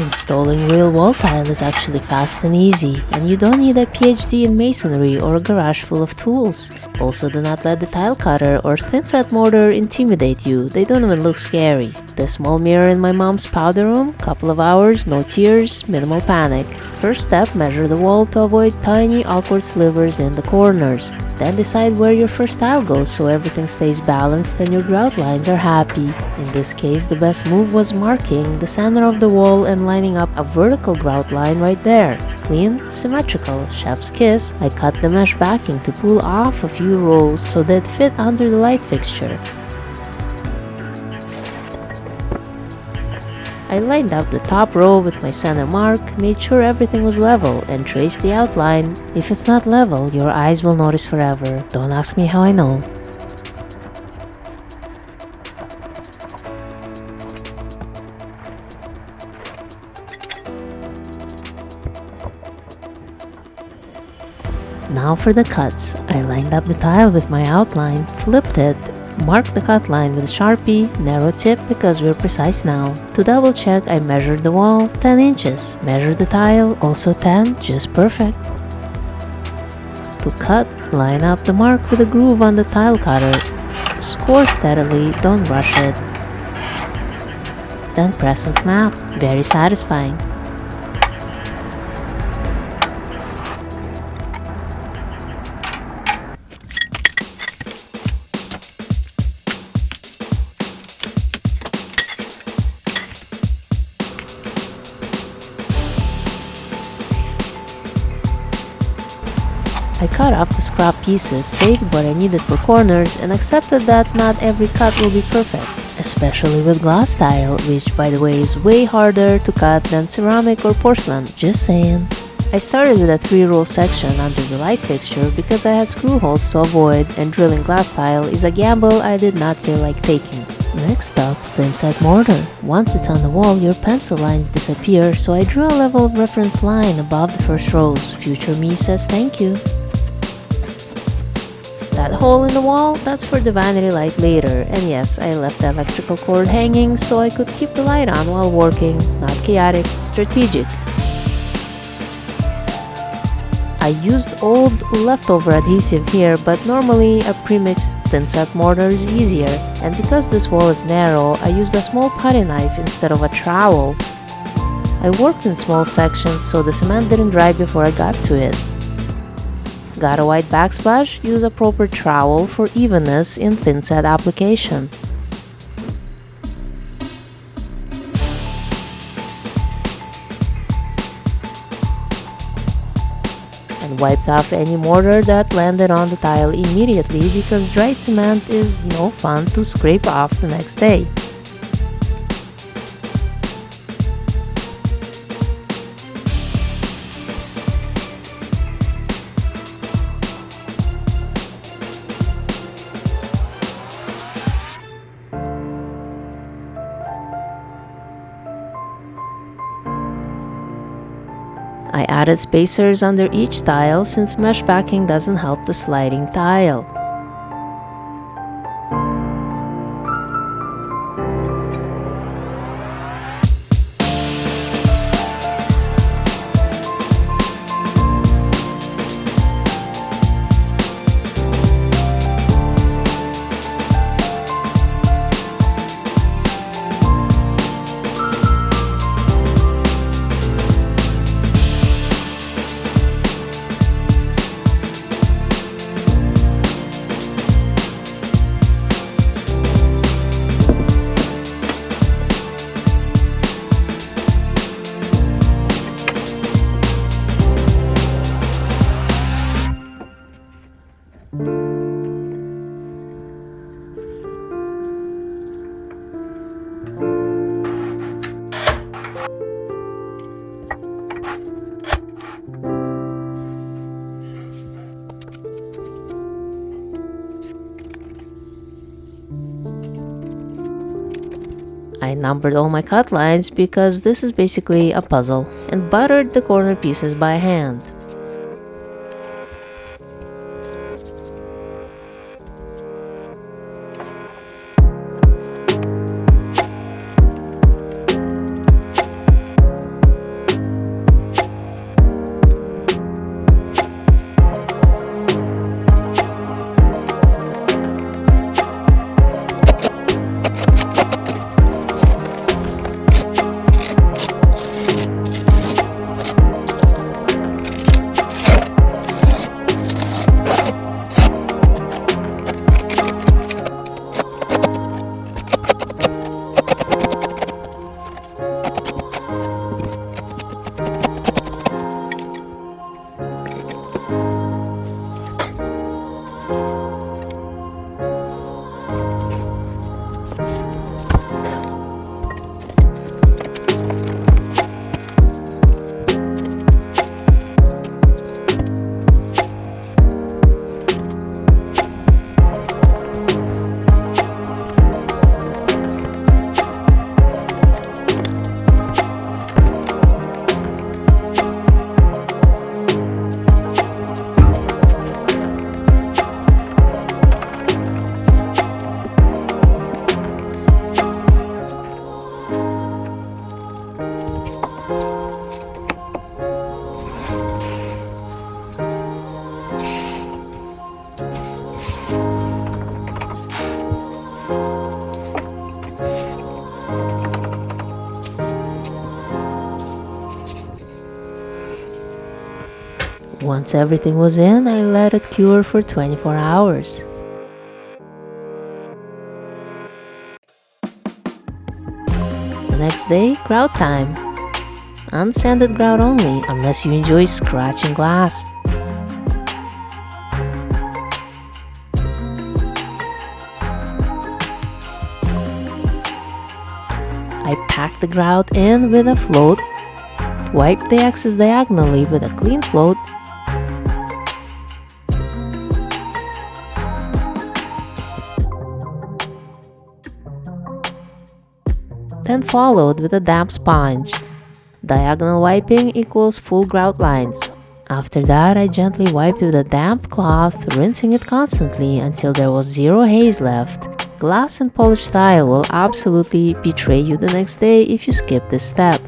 Installing real wall tile is actually fast and easy, and you don't need a PhD in masonry or a garage full of tools. Also, do not let the tile cutter or thin-set mortar intimidate you. They don't even look scary. The small mirror in my mom's powder room, couple of hours, no tears, minimal panic. First step, measure the wall to avoid tiny awkward slivers in the corners. Then decide where your first tile goes so everything stays balanced and your grout lines are happy. In this case, the best move was marking the center of the wall and lining up a vertical grout line right there. Clean, symmetrical, chef's kiss. I cut the mesh backing to pull off a few rows so they'd fit under the light fixture. I lined up the top row with my center mark, made sure everything was level, and traced the outline. If it's not level, your eyes will notice forever. Don't ask me how I know. Now for the cuts. I lined up the tile with my outline, flipped it, marked the cut line with a Sharpie, narrow tip because we're precise now. To double check, I measured the wall 10 inches, measured the tile, also 10, just perfect. To cut, line up the mark with a groove on the tile cutter. Score steadily, don't rush it. Then press and snap, very satisfying. I cut off the scrap pieces, saved what I needed for corners, and accepted that not every cut will be perfect, especially with glass tile, which by the way is way harder to cut than ceramic or porcelain, just saying. I started with a 3-row section under the light fixture because I had screw holes to avoid, and drilling glass tile is a gamble I did not feel like taking. Next up, thin-set mortar. Once it's on the wall, your pencil lines disappear, so I drew a level reference line above the first rows. Future me says thank you. That hole in the wall, that's for the vanity light later, and yes, I left the electrical cord hanging so I could keep the light on while working, not chaotic, strategic. I used old leftover adhesive here, but normally a premixed thin-set mortar is easier, and because this wall is narrow, I used a small putty knife instead of a trowel. I worked in small sections so the cement didn't dry before I got to it. Got a white backsplash? Use a proper trowel for evenness in thin-set application. And wiped off any mortar that landed on the tile immediately because dried cement is no fun to scrape off the next day. I added spacers under each tile since mesh backing doesn't help the sliding tile. I numbered all my cut lines because this is basically a puzzle, and buttered the corner pieces by hand. Once everything was in, I let it cure for 24 hours. The next day, grout time. Unsanded grout only, unless you enjoy scratching glass. I pack the grout in with a float, wipe the excess diagonally with a clean float, then followed with a damp sponge. Diagonal wiping equals full grout lines. After that, I gently wiped with a damp cloth, rinsing it constantly until there was zero haze left. Glass and polished tile will absolutely betray you the next day if you skip this step.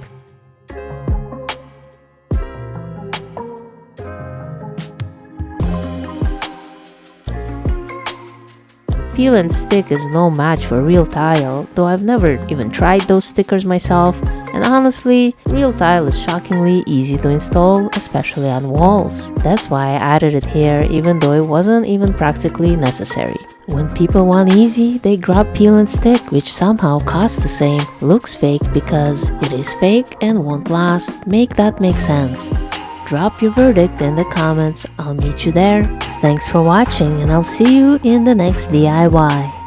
Peel and stick is no match for real tile, though I've never even tried those stickers myself, and honestly, real tile is shockingly easy to install, especially on walls. That's why I added it here even though it wasn't even practically necessary. When people want easy, they grab peel and stick, which somehow costs the same, looks fake because it is fake and won't last. Make that make sense. Drop your verdict in the comments, I'll meet you there. Thanks for watching and I'll see you in the next DIY.